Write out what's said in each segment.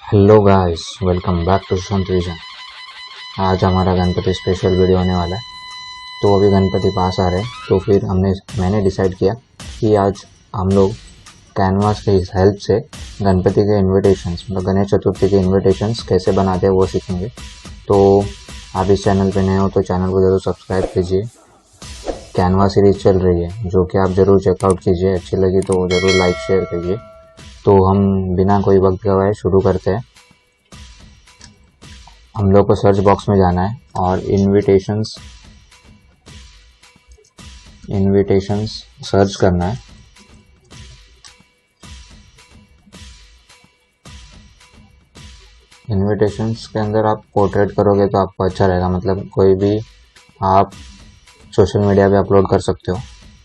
Hello guys, welcome back to Sushant vision. आज हमारा Ganpati special video होने वाला है। तो अभी गणपति पास आ रहे हैं, तो फिर मैंने डिसाइड किया कि आज हम लोग कैनवास की हेल्प से गणपति के इनविटेशंस, मतलब गणेश चतुर्थी के इनविटेशंस कैसे बनाते हैं वो सीखेंगे। तो आप इस चैनल पे नए हो तो चैनल को ज़रूर सब्सक्राइब कीजिए। कैनवा सीरीज़ चल रही है जो कि आप ज़रूर चेकआउट कीजिए, अच्छी लगी तो ज़रूर लाइक शेयर कीजिए। तो हम बिना कोई वक्त गवाए शुरू करते हैं। हम लोग को सर्च बॉक्स में जाना है और इनविटेशंस सर्च करना है। इनविटेशंस के अंदर आप पोर्ट्रेट करोगे तो आपको अच्छा रहेगा, मतलब कोई भी आप सोशल मीडिया पे अपलोड कर सकते हो।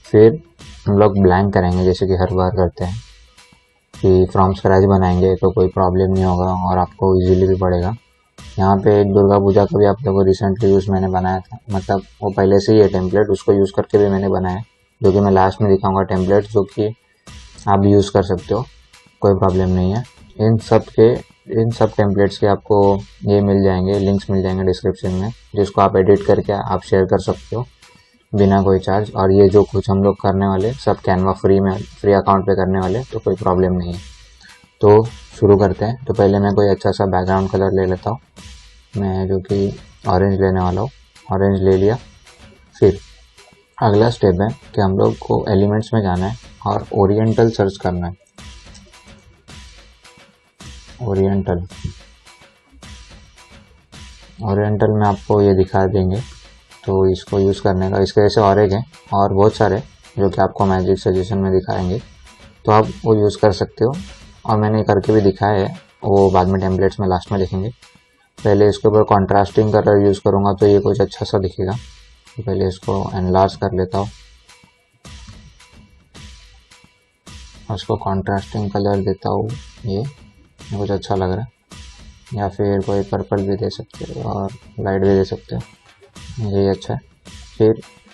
फिर हम लोग ब्लैंक करेंगे जैसे कि हर बार करते हैं कि फ्रॉम स्क्रैच बनाएंगे तो कोई प्रॉब्लम नहीं होगा और आपको इजीली भी पड़ेगा। यहाँ पे एक दुर्गा पूजा का भी आप लोगों को रिसेंटली यूज़ मैंने बनाया था, मतलब वो पहले से ही है टेम्पलेट, उसको यूज़ करके भी मैंने बनाया है, जो कि मैं लास्ट में दिखाऊंगा टेम्पलेट, जो कि आप भी यूज़ कर सकते हो, कोई प्रॉब्लम नहीं है। इन सब टेम्पलेट्स के आपको ये मिल जाएंगे, लिंक्स मिल जाएंगे डिस्क्रिप्शन में, जिसको आप एडिट करके आप शेयर कर सकते हो बिना कोई चार्ज। और ये जो कुछ हम लोग करने वाले सब कैनवा फ्री अकाउंट पे करने वाले, तो कोई प्रॉब्लम नहीं है। तो शुरू करते हैं। तो पहले मैं कोई अच्छा सा बैकग्राउंड कलर ले लेता हूँ, मैं जो कि ऑरेंज लेने वाला हूँ। ऑरेंज ले लिया। फिर अगला स्टेप है कि हम लोग को एलिमेंट्स में जाना है और ओरिएंटल सर्च करना है। ओरिएंटल में आपको ये दिखा देंगे, तो इसको यूज़ करने का, इसके जैसे और एक है और बहुत सारे जो कि आपको मैजिक सजेशन में दिखाएंगे, तो आप वो यूज़ कर सकते हो। और मैंने करके भी दिखाया है, वो बाद में टेम्पलेट्स में लास्ट में दिखेंगे। पहले इसके ऊपर कॉन्ट्रास्टिंग कलर यूज़ करूँगा तो ये कुछ अच्छा सा दिखेगा। तो पहले इसको एनलार्ज कर लेता हूँ और इसको कॉन्ट्रास्टिंग कलर देता हूँ, ये कुछ अच्छा लग रहा है। या फिर कोई पर्पल भी दे सकते हो और लाइट भी दे सकते हो, यही अच्छा है।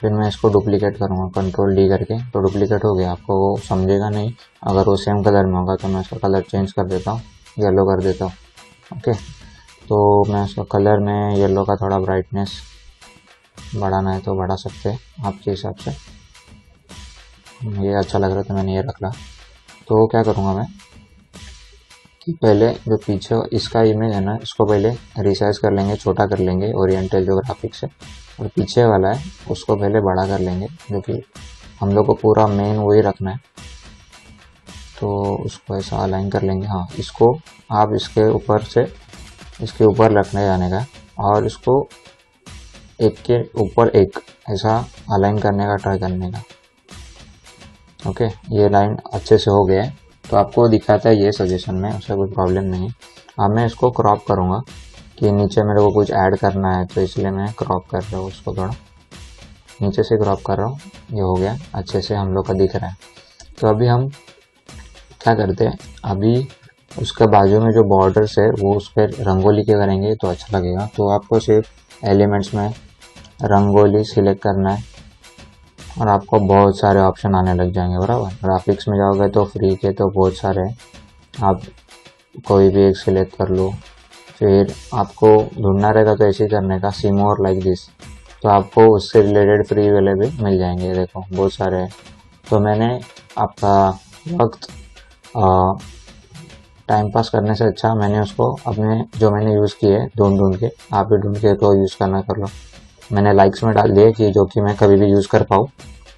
फिर मैं इसको डुप्लीकेट करूँगा कंट्रोल डी करके, तो डुप्लीकेट हो गया। आपको वो समझेगा नहीं, अगर वो सेम कलर में होगा तो मैं इसका कलर चेंज कर देता हूँ, येलो कर देता हूँ। ओके, तो मैं इसका कलर में येलो का थोड़ा ब्राइटनेस बढ़ाना है तो बढ़ा सकते हैं आपके हिसाब से। ये अच्छा लग रहा है तो मैंने ये रख ला। तो क्या करूँगा मैं कि पहले जो पीछे इसका इमेज है ना, इसको पहले रिसाइज कर लेंगे, छोटा कर लेंगे ओरिएंटल जो ग्राफिक्स है, और पीछे वाला है उसको पहले बड़ा कर लेंगे, जो कि हम लोग को पूरा मेन वही रखना है। तो उसको ऐसा अलाइन कर लेंगे। हाँ, इसको आप इसके ऊपर रखने जाने का और इसको एक के ऊपर एक ऐसा अलाइन करने का ट्राई करने का। ओके, ये लाइन अच्छे से हो गया है, तो आपको दिखाता है ये सजेशन में, उससे कोई प्रॉब्लम नहीं है। अब मैं इसको क्रॉप करूँगा कि नीचे मेरे को कुछ ऐड करना है, तो इसलिए मैं क्रॉप कर रहा हूँ, उसको थोड़ा नीचे से क्रॉप कर रहा हूँ। ये हो गया, अच्छे से हम लोग का दिख रहा है। तो अभी हम क्या करते हैं, अभी उसके बाजू में जो बॉर्डर्स है वो उस पर रंगोली के करेंगे तो अच्छा लगेगा। तो आपको सिर्फ एलिमेंट्स में रंगोली सिलेक्ट करना है और आपको बहुत सारे ऑप्शन आने लग जाएंगे, बराबर। ग्राफिक्स में जाओगे तो फ्री के तो बहुत सारे हैं, आप कोई भी एक सिलेक्ट कर लो। फिर आपको ढूंढना रहेगा तो ऐसे ही करने का, सी मोर लाइक दिस, तो आपको उससे रिलेटेड फ्री वाले भी मिल जाएंगे। देखो बहुत सारे हैं। तो मैंने आपका वक्त टाइम पास करने से अच्छा मैंने उसको अपने जो मैंने यूज़ किए ढूंढ के, आप भी ढूंढ के तो यूज़ करना कर लो। मैंने लाइक्स में डाल दिए कि जो कि मैं कभी भी यूज़ कर पाऊँ,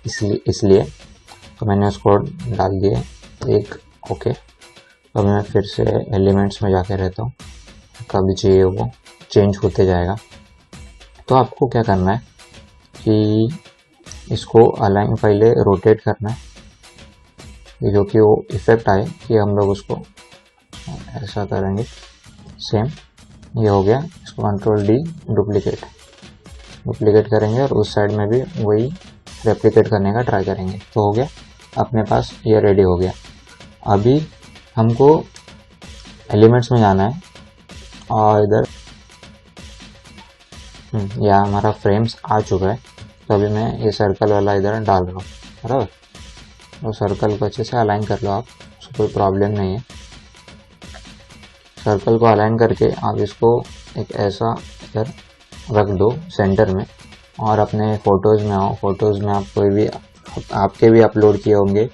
इसलिए तो मैंने उसको डाल दिए एक। ओके, तो मैं फिर से एलिमेंट्स में जाके रहता हूँ, कभी चाहिए वो चेंज होते जाएगा। तो आपको क्या करना है कि इसको अलाइन पहले रोटेट करना है, ये जो कि वो इफेक्ट आए कि हम लोग उसको ऐसा करेंगे। सेम ये हो गया, इसको कंट्रोल डी डुप्लीकेट करेंगे और उस साइड में भी वही रेप्लिकेट करने का ट्राई करेंगे। तो हो गया, अपने पास ये रेडी हो गया। अभी हमको एलिमेंट्स में जाना है और इधर यहाँ हमारा फ्रेम्स आ चुका है। तो अभी मैं ये सर्कल वाला इधर डाल रहा हूँ, बराबर। तो सर्कल को अच्छे से अलाइन कर लो आप, उसको कोई प्रॉब्लम नहीं है। सर्कल को अलाइन करके आप इसको एक ऐसा इधर रख दो सेंटर में, और अपने फ़ोटोज़ में आओ। फ़ोटोज़ में आप कोई भी आपके भी अपलोड किए होंगे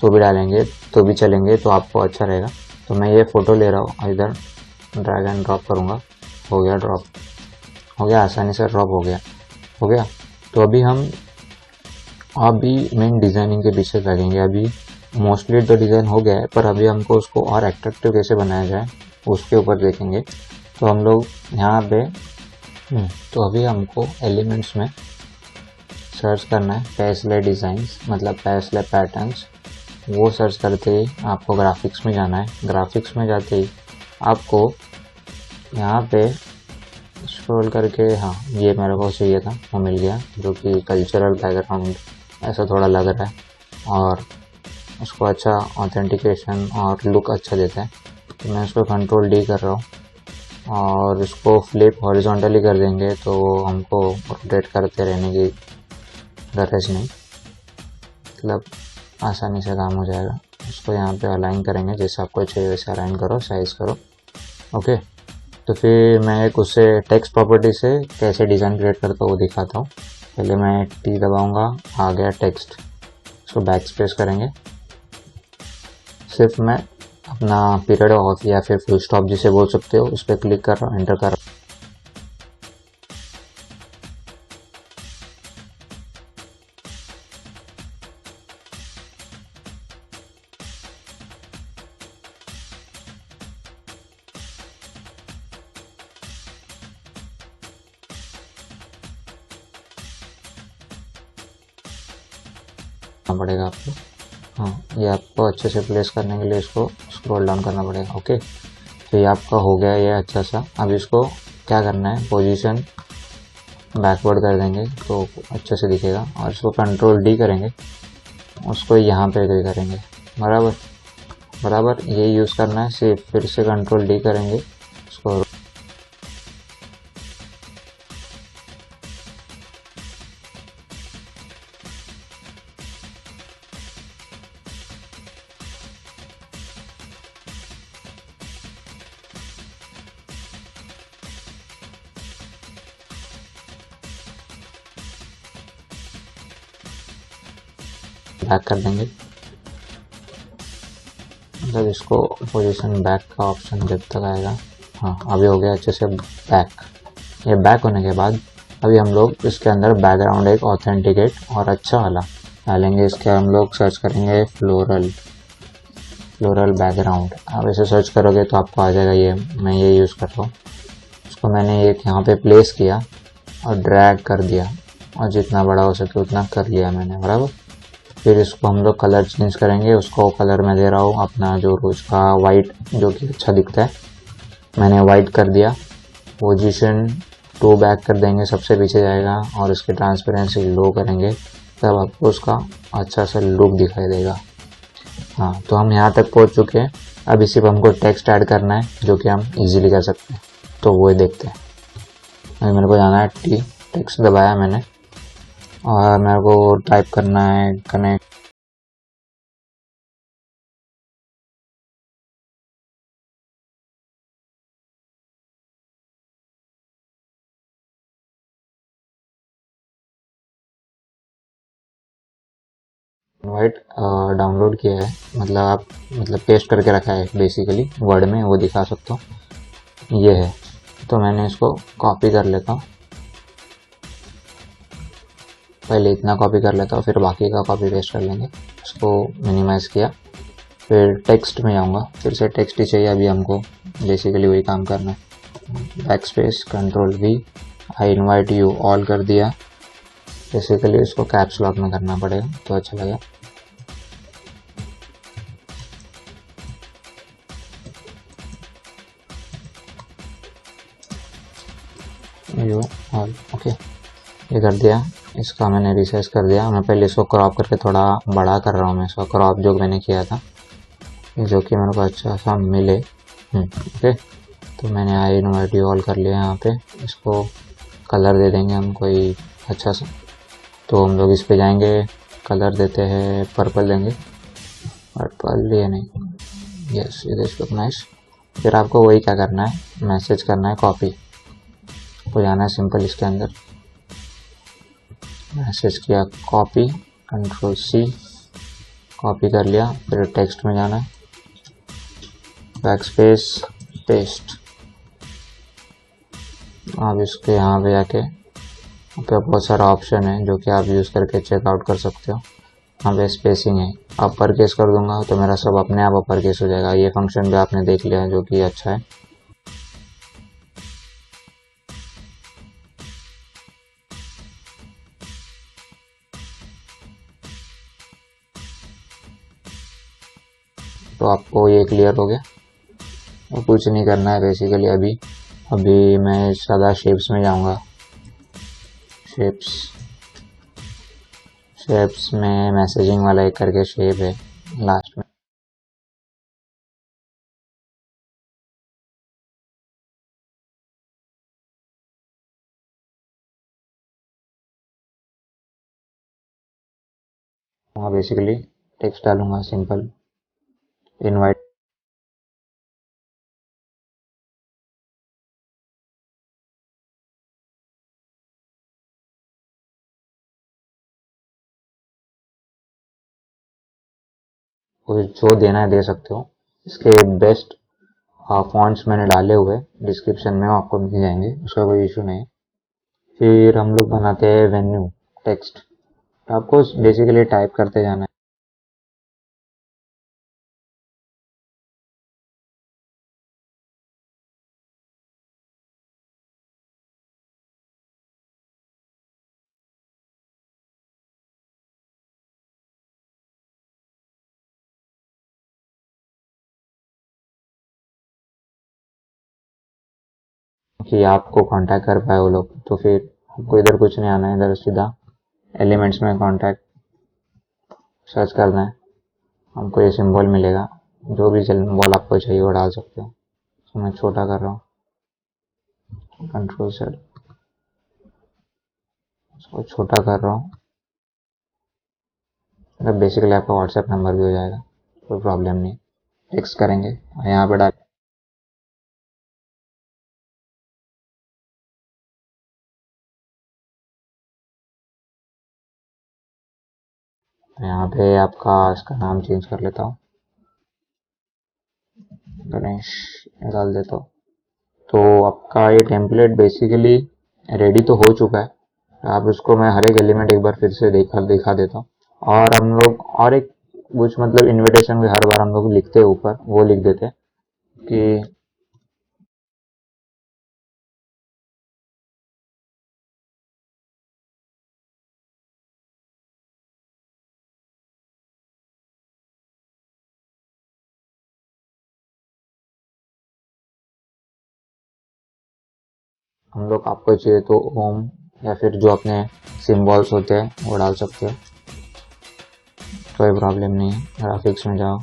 तो भी डालेंगे तो भी चलेंगे, तो आपको अच्छा रहेगा। तो मैं ये फ़ोटो ले रहा हूँ, इधर ड्रैग एंड ड्रॉप करूँगा। हो गया ड्रॉप, हो गया, आसानी से ड्रॉप हो गया, हो गया। तो अभी मेन डिज़ाइनिंग के पीछे लगेंगे। अभी मोस्टली तो डिज़ाइन हो गया है, पर अभी हमको उसको और अट्रैक्टिव कैसे बनाया जाए उसके ऊपर देखेंगे। तो हम लोग यहाँ पे तो अभी हमको एलिमेंट्स में सर्च करना है पैस्ले डिज़ाइंस, मतलब पैस्ले पैटर्न्स। वो सर्च करते ही आपको ग्राफिक्स में जाना है। ग्राफिक्स में जाते ही आपको यहाँ पे स्क्रॉल करके, हाँ ये मेरे को चाहिए था, वो मिल गया, जो कि कल्चरल बैकग्राउंड ऐसा थोड़ा लग रहा है और उसको अच्छा ऑथेंटिकेशन और लुक अच्छा देता है। तो मैं इसको कंट्रोल डी कर रहा हूँ और इसको फ्लिप हॉरिजॉन्टली कर देंगे, तो हमको रोटेट करते रहने की गरज नहीं, मतलब आसानी से काम हो जाएगा। इसको यहाँ पे अलाइन करेंगे, जैसे आपको चाहिए वैसे अलाइन करो, साइज़ करो, ओके। तो फिर मैं एक उससे टेक्स्ट प्रॉपर्टी से कैसे डिज़ाइन क्रिएट करता हूँ वो दिखाता हूँ। पहले मैं टी दबाऊँगा, आ गया टेक्स्ट, इसको बैक स्पेस करेंगे। सिर्फ मैं अपना पीरियड ऑफ या फिर फुल स्टॉप जिसे बोल सकते हो उस पर क्लिक कर रहा हूँ, एंटर कर रहा हूँ। पड़ेगा आपको, हाँ ये आपको अच्छे से प्लेस करने के लिए इसको स्क्रॉल डाउन करना पड़ेगा, ओके। तो ये आपका हो गया ये अच्छा सा। अब इसको क्या करना है, पोजीशन बैकवर्ड कर देंगे तो अच्छे से दिखेगा, और इसको कंट्रोल डी करेंगे, उसको यहाँ पे करेंगे, बराबर बराबर ये यूज़ करना है। सिर्फ फिर से कंट्रोल डी करेंगे, इसको बैक कर देंगे, मतलब इसको पोजीशन बैक का ऑप्शन जब तक आएगा, हाँ अभी हो गया अच्छे से बैक। ये बैक होने के बाद अभी हम लोग इसके अंदर बैकग्राउंड एक ऑथेंटिकेट और अच्छा वाला डालेंगे। इसके हम लोग सर्च करेंगे फ्लोरल बैकग्राउंड। आप इसे सर्च करोगे तो आपको आ जाएगा, ये मैं ये यूज़ कर रहा हूँ। इसको मैंने एक यहाँ पे प्लेस किया और ड्रैग कर दिया, और जितना बड़ा हो सके उतना कर लिया मैंने, बराबर। फिर इसको हम लोग कलर चेंज करेंगे, उसको कलर में दे रहा हूँ अपना जो रोज़ का वाइट, जो कि अच्छा दिखता है, मैंने वाइट कर दिया। पोजीशन 2 बैक कर देंगे, सबसे पीछे जाएगा, और इसकी ट्रांसपेरेंसी लो करेंगे, तब आपको उसका अच्छा सा लुक दिखाई देगा। हाँ तो हम यहाँ तक पहुँच चुके हैं। अब इसी पर हमको टेक्स्ट ऐड करना है, जो कि हम इजीली कर सकते हैं, तो वो देखते हैं। अभी मेरे को जाना है टी, टेक्स्ट दबाया मैंने, और मेरे को टाइप करना है गणेश। इनवाइट डाउनलोड किया है, मतलब पेस्ट करके रखा है बेसिकली वर्ड में, वो दिखा सकता हूँ, ये है। तो मैंने इसको कॉपी कर लेता हूँ, पहले इतना कॉपी कर लेता हूँ, फिर बाकी का कॉपी पेस्ट कर लेंगे। इसको मिनिमाइज़ किया, फिर टेक्स्ट में आऊँगा, फिर से टेक्स्ट ही चाहिए अभी हमको, बेसिकली वही काम करना है। Back space control we, I invite you all कर दिया। बेसिकली इसको कैप्स लॉक में करना पड़ेगा तो अच्छा लगेगा। यू ऑल, ओके, ये कर दिया। इसका मैंने रिसाइज कर दिया। मैं पहले इसको क्रॉप करके थोड़ा बड़ा कर रहा हूँ, मैं इसका क्रॉप जो मैंने किया था, जो कि मेरे को अच्छा सा मिले, ओके। तो मैंने आई इनवाइट यू ऑल कर लिया। यहाँ पे इसको कलर दे देंगे हम कोई अच्छा सा, तो हम लोग इस पे जाएंगे, कलर देते हैं पर्पल देंगे, पर्पल ये नहीं, yes it is look nice. फिर आपको वही क्या करना है, मैसेज करना है, कॉपी को जाना है सिंपल इसके अंदर, मैसेज किया, कॉपी, कंट्रोल सी, कॉपी कर लिया। फिर टेक्स्ट में जाना है, बैक स्पेस, पेस्ट। आप इसके यहाँ पे जाके आपके बहुत सारा ऑप्शन है जो कि आप यूज़ करके चेकआउट कर सकते हो। यहाँ पे स्पेसिंग है, अपर केस कर दूंगा तो मेरा सब अपने आप अपर केस हो जाएगा। ये फंक्शन भी आपने देख लिया जो कि अच्छा है। तो आपको ये क्लियर हो गया। और कुछ नहीं करना है बेसिकली। अभी मैं सादा शेप्स में जाऊंगा। शेप्स में मैसेजिंग वाला एक करके शेप है लास्ट में, वहाँ बेसिकली टेक्स्ट डालूंगा सिंपल, इनवाइट। जो देना है दे सकते हो। इसके बेस्ट फॉन्ट्स मैंने डाले हुए डिस्क्रिप्शन में, आपको मिल जाएंगे, उसका कोई इशू नहीं। फिर हम लोग बनाते हैं वेन्यू टेक्स्ट। तो आपको बेसिकली टाइप करते जाना है। कि आपको कांटेक्ट कर पाए वो लोग, तो फिर आपको इधर कुछ नहीं आना है, इधर सीधा एलिमेंट्स में कांटेक्ट सर्च करना है। हमको ये सिंबल मिलेगा, जो भी सिंबल आपको चाहिए वो डाल सकते हो। तो मैं छोटा कर रहा हूँ, कंट्रोल से इसको छोटा कर रहा हूँ। मतलब बेसिकली आपका व्हाट्सएप नंबर भी हो जाएगा, कोई प्रॉब्लम नहीं। टेक्स्ट करेंगे और यहाँ पे डाल, यहाँ पे आपका इसका नाम चेंज कर लेता हूँ, गणेश डाल देता हूँ। तो आपका ये टेम्पलेट बेसिकली रेडी तो हो चुका है। आप उसको मैं हर एक एलिमेंट एक बार फिर से दिखा देता हूँ। और हम लोग और एक कुछ मतलब इनविटेशन भी हर बार हम लोग लिखते हैं ऊपर, वो लिख देते हैं कि हम लोग आपको चाहिए तो होम या फिर जो अपने सिम्बॉल्स होते हैं वो डाल सकते हो, कोई प्रॉब्लम नहीं है। ग्राफिक्स में जाओ,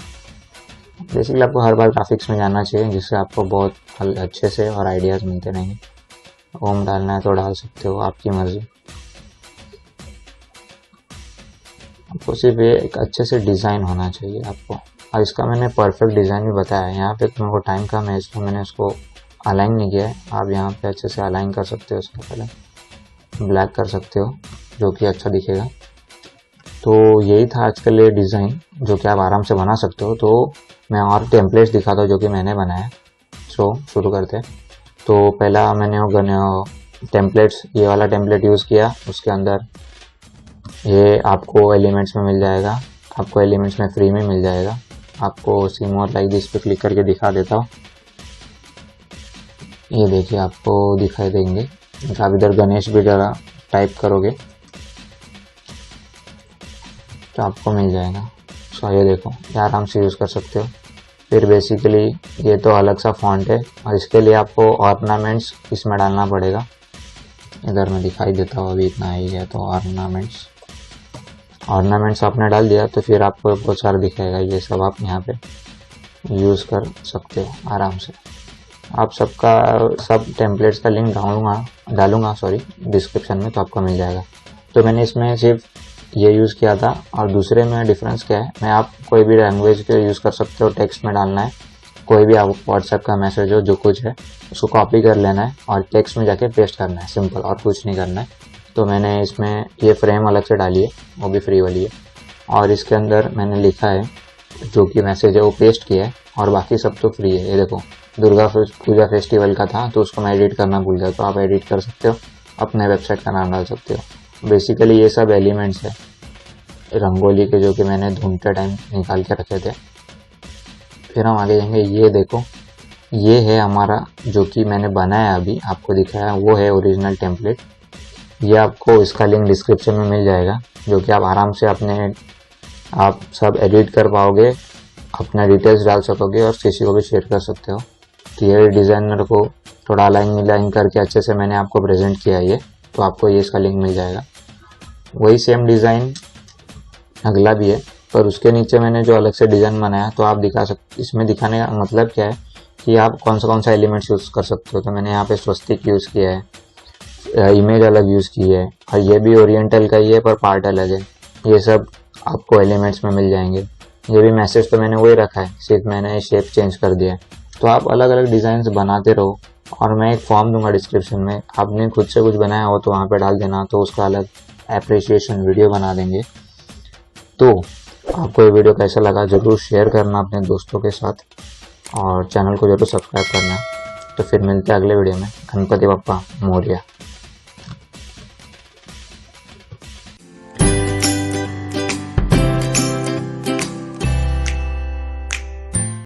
बेसिकली आपको हर बार ग्राफिक्स में जाना चाहिए जिससे आपको बहुत अच्छे से और आइडियाज़ मिलते रहेंगे। होम डालना है तो डाल सकते हो, आपकी मर्जी। आपको सिर्फ ये एक अच्छे से डिज़ाइन होना चाहिए आपको। और इसका मैंने परफेक्ट डिज़ाइन भी बताया है। यहाँ पे मेरे को टाइम कम है इसलिए मैंने उसको अलाइन नहीं किया है। आप यहाँ पे अच्छे से अलाइन कर सकते हो। उसको पहले ब्लैक कर सकते हो जो कि अच्छा दिखेगा। तो यही था आज के लिए डिज़ाइन जो कि आप आराम से बना सकते हो। तो मैं और टेम्पलेट्स दिखाता हूँ जो कि मैंने बनाया। सो शुरू करते हैं। तो पहला मैंने वो टेम्पलेट्स, ये वाला टेम्पलेट यूज़ किया। उसके अंदर ये आपको एलिमेंट्स में मिल जाएगा, आपको एलिमेंट्स में फ्री में मिल जाएगा। आपको सी मोर लाइक दिस पे क्लिक करके दिखा देता हूँ। ये देखिए आपको दिखाई देंगे। आप इधर गणेश भी जरा टाइप करोगे तो आपको मिल जाएगा। सो ये देखो, ये आराम से यूज़ कर सकते हो। फिर बेसिकली ये तो अलग सा फॉन्ट है और इसके लिए आपको ऑर्नामेंट्स इसमें डालना पड़ेगा। इधर मैं दिखाई देता हूँ, अभी इतना ही है। तो ऑर्नामेंट्स आपने डाल दिया तो फिर आपको बहुत सारा दिखाएगा। ये सब आप यहाँ पे यूज़ कर सकते हो आराम से। आप सब टेम्पलेट्स का लिंक डालूंगा डिस्क्रिप्शन में, तो आपको मिल जाएगा। तो मैंने इसमें सिर्फ ये यूज़ किया था। और दूसरे में डिफरेंस क्या है, मैं आप कोई भी लैंग्वेज के यूज़ कर सकते हो। टेक्स्ट में डालना है कोई भी आप व्हाट्सएप का मैसेज हो, जो कुछ है उसको कॉपी कर लेना है और टेक्स्ट में जाके पेस्ट करना है, सिंपल, और कुछ नहीं करना है। तो मैंने इसमें ये फ्रेम अलग से डाली है, वो भी फ्री वाली है, और इसके अंदर मैंने लिखा है जो कि मैसेज है वो पेस्ट किया है, और बाकी सब तो फ्री है। ये देखो, दुर्गा पूजा फेस्टिवल का था तो उसको मैं एडिट करना भूल गया, तो आप एडिट कर सकते हो, अपने वेबसाइट का नाम डाल सकते हो। बेसिकली ये सब एलिमेंट्स है रंगोली के जो कि मैंने ढूंढते टाइम निकाल के रखे थे। फिर हम आगे जाएंगे। ये देखो, ये है हमारा जो कि मैंने बनाया अभी आपको दिखाया, वो है ओरिजिनल टेम्पलेट। ये आपको इसका लिंक डिस्क्रिप्शन में मिल जाएगा, जो कि आप आराम से आप सब एडिट कर पाओगे, अपना डिटेल्स डाल सकोगे और किसी को भी शेयर कर सकते हो। तो ये डिज़ाइनर को थोड़ा अलाइन मिलाइन करके अच्छे से मैंने आपको प्रेजेंट किया है, ये तो आपको ये इसका लिंक मिल जाएगा। वही सेम डिज़ाइन अगला भी है, पर उसके नीचे मैंने जो अलग से डिज़ाइन बनाया तो आप दिखा सकते। इसमें दिखाने का मतलब क्या है कि आप कौन सा एलिमेंट्स यूज़ कर सकते हो। तो मैंने यहाँ पे स्वस्तिक यूज़ किया है, इमेज अलग यूज़ की है, और ये भी ओरिएंटल का ही है पर पार्ट अलग है। ये सब आपको एलिमेंट्स में मिल जाएंगे। ये भी मैसेज तो मैंने वही रखा है, सिर्फ मैंने शेप चेंज कर दिया है। तो आप अलग अलग डिज़ाइंस बनाते रहो, और मैं एक फॉर्म दूंगा डिस्क्रिप्शन में, आपने खुद से कुछ बनाया हो तो वहाँ पे डाल देना, तो उसका अलग एप्रिसिएशन वीडियो बना देंगे। तो आपको ये वीडियो कैसा लगा ज़रूर शेयर करना अपने दोस्तों के साथ, और चैनल को ज़रूर सब्सक्राइब करना। तो फिर मिलते हैं अगले वीडियो में। गणपति बप्पा मोरया।